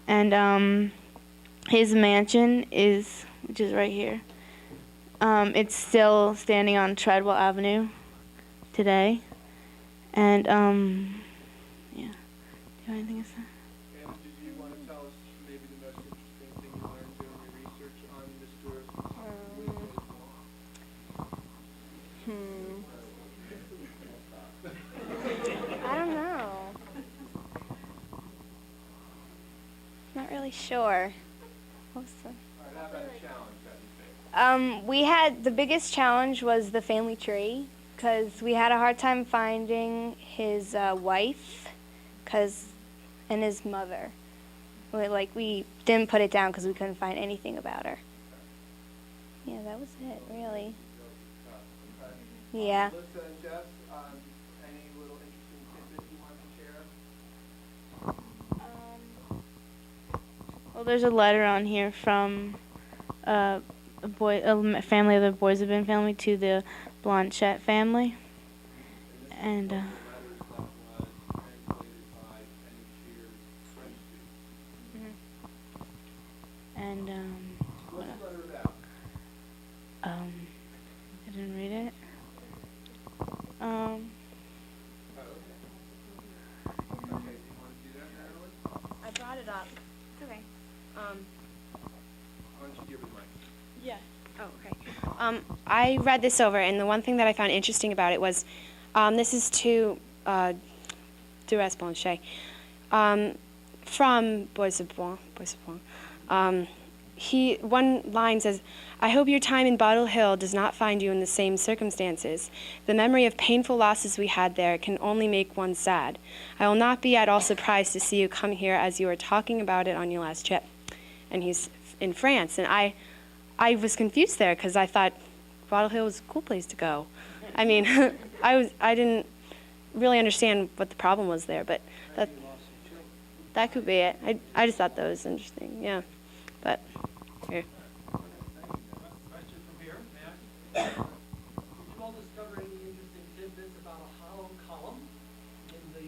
and his mansion which is right here. It's still standing on Treadwell Avenue today, and yeah. Do you have anything to say? And did you want to tell us maybe the most interesting thing you learned doing your research on Mr. I don't know. Not really sure. What was the... All right, how about a challenge that you think? We had the biggest challenge was the family tree, because we had a hard time finding his wife, and his mother. We didn't put it down because we couldn't find anything about her. Yeah, that was it, really. Okay. Yeah. Melissa and Jess, any little interesting tidbits you want to share? Well, there's a letter on here from a family of the Boisabin family to the Blanchette family, and What's the letter about? I didn't read it. Okay, do you want to do that, Marilyn? I brought it up. Okay. Why don't you give it a mic? Yeah. Oh, okay. I read this over, and the one thing that I found interesting about it was, this is to Duras Blanchet, from Bois de Boulogne. One line says, "I hope your time in Bottle Hill does not find you in the same circumstances. The memory of painful losses we had there can only make one sad. I will not be at all surprised to see you come here as you were talking about it on your last trip." And he's in France, and I was confused there because I thought Bottle Hill was a cool place to go. I mean, I didn't really understand what the problem was there, but that could be it. I just thought that was interesting, yeah. But here. Question from here, may I? Did you all discover any interesting tidbits about a hollow column in the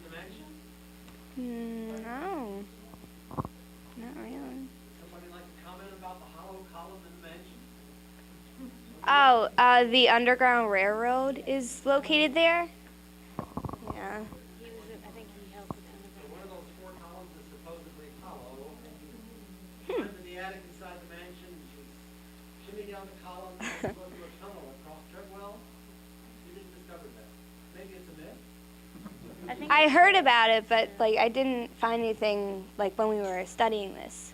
mansion? No. Not really. Somebody like to comment about the hollow column in the mansion? Oh, the Underground Railroad is located there? Yeah. I think he helped with So one of those four columns is supposedly hollow. I'm in the attic inside the mansion. She was shimmying down the column and going through a tunnel across Treadwell. You didn't discover that. Maybe it's a myth? I heard about it, but I didn't find anything when we were studying this.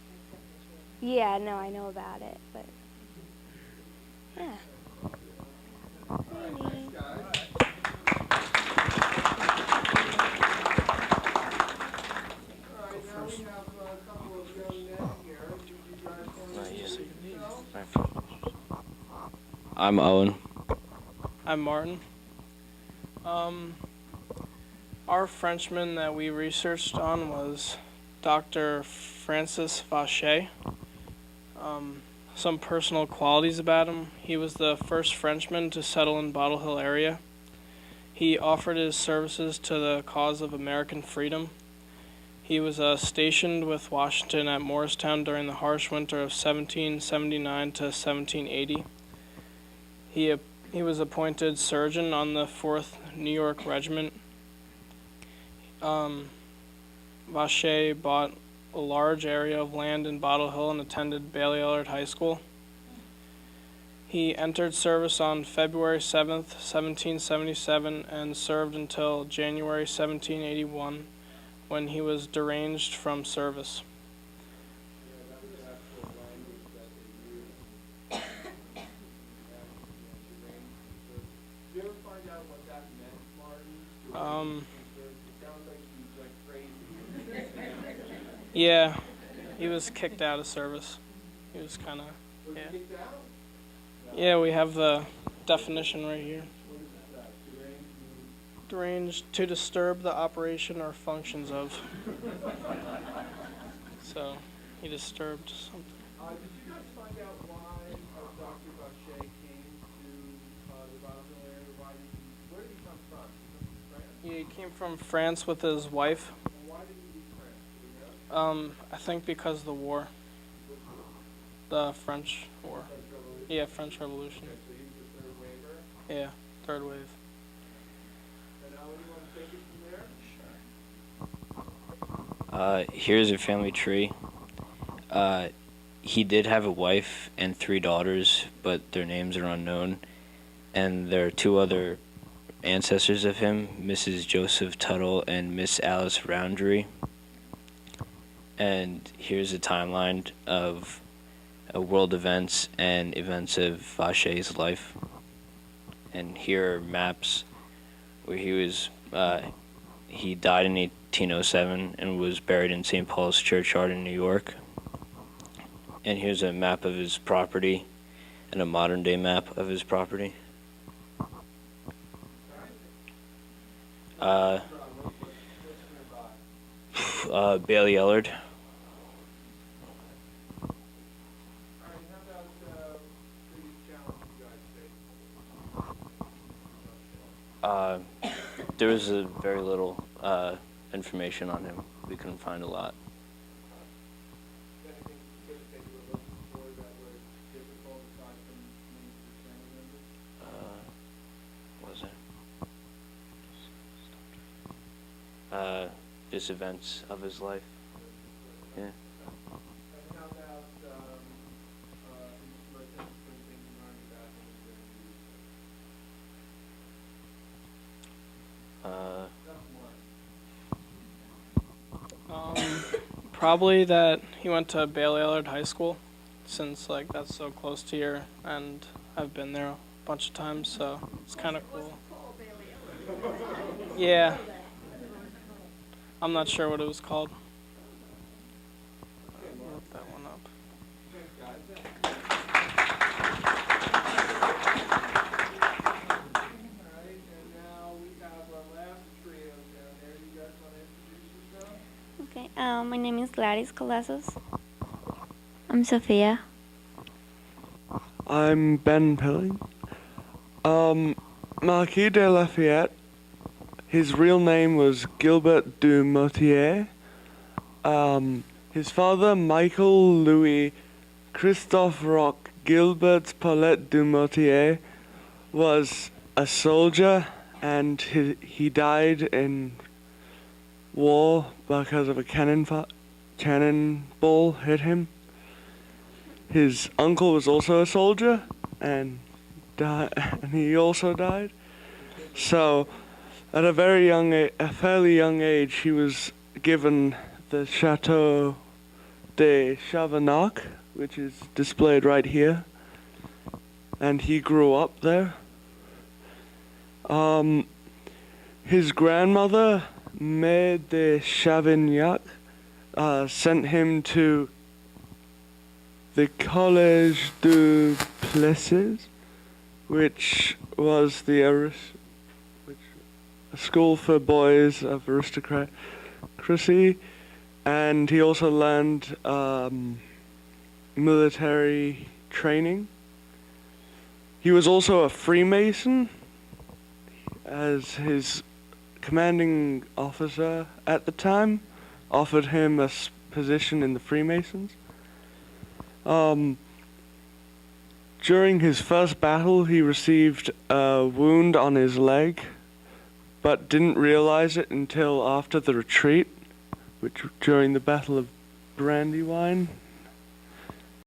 Yeah, no, I know about it, but yeah. Thanks, guys. All right, now we have a couple of young men here. Did you guys want to introduce yourselves? I'm Owen. I'm Martin. Our Frenchman that we researched on was Dr. Francis Vacher. Some personal qualities about him. He was the first Frenchman to settle in Bottle Hill area. He offered his services to the cause of American freedom. He was stationed with Washington at Morristown during the harsh winter of 1779 to 1780. He was appointed surgeon on the 4th New York Regiment. Vacher bought a large area of land in Bottle Hill and attended Bailey Ellard High School. He entered service on February 7th, 1777, and served until January 1781, when he was deranged from service. Did you ever find out what that meant, Martin? It sounds like he's crazy. Yeah, he was kicked out of service. He was kind of, Was yeah. he kicked out? Yeah, we have the definition right here. What is that? Deranged, to disturb the operation or functions of. So, he disturbed something. Did you guys find out why Dr. Vacher came to the Bottle Hill area? Where did he come from? Did he come from France? He came from France with his wife. And why did he leave France? Do we know? I think because of the war. The French War. Yeah, French Revolution. Okay, so he's the third waiver. Yeah, third wave. And now, what do you want to take it from there? Here's a family tree. He did have a wife and 3 daughters, but their names are unknown. And there are 2 other ancestors of him, Mrs. Joseph Tuttle and Miss Alice Roundtree. And here's a timeline of world events and events of Vache's life. And here are maps where he died in 1807 and was buried in St. Paul's Churchyard in New York. And here's a map of his property and a modern day map of his property. Bailey Ellard. All right, how about previous challenges you guys faced? There was very little information on him. We couldn't find a lot. Anything specific that you were looking for that was difficult aside from names of family members? Was it? Just events of his life. Yeah. And how about some most interesting things you learned about him during your research? Probably that he went to Bailey Ellard High School, since like that's so close to here, and I've been there a bunch of times, so it's kind of cool. Yeah. I'm not sure what it was called. I'll look that one up. Thanks, guys. All right, and now we have our last trio down there. You guys want to introduce yourself? Okay, my name is Gladys Colasos. I'm Sophia. I'm Ben Pilling. Marquis de Lafayette. His real name was Gilbert du Motier. His father, Michael Louis Christophe Roch Gilbert Paulette du Motier, was a soldier, and he died in war because of a cannonball hit him. His uncle was also a soldier, and he also died. So, at a fairly young age, he was given the Chateau de Chavanac, which is displayed right here, and he grew up there. His grandmother, Mère de Chavignac, sent him to the Collège du Plessis, which was a school for boys of aristocracy, and he also learned military training. He was also a Freemason, as his commanding officer at the time offered him a position in the Freemasons. During his first battle, he received a wound on his leg, but didn't realize it until after the retreat, which during the Battle of Brandywine.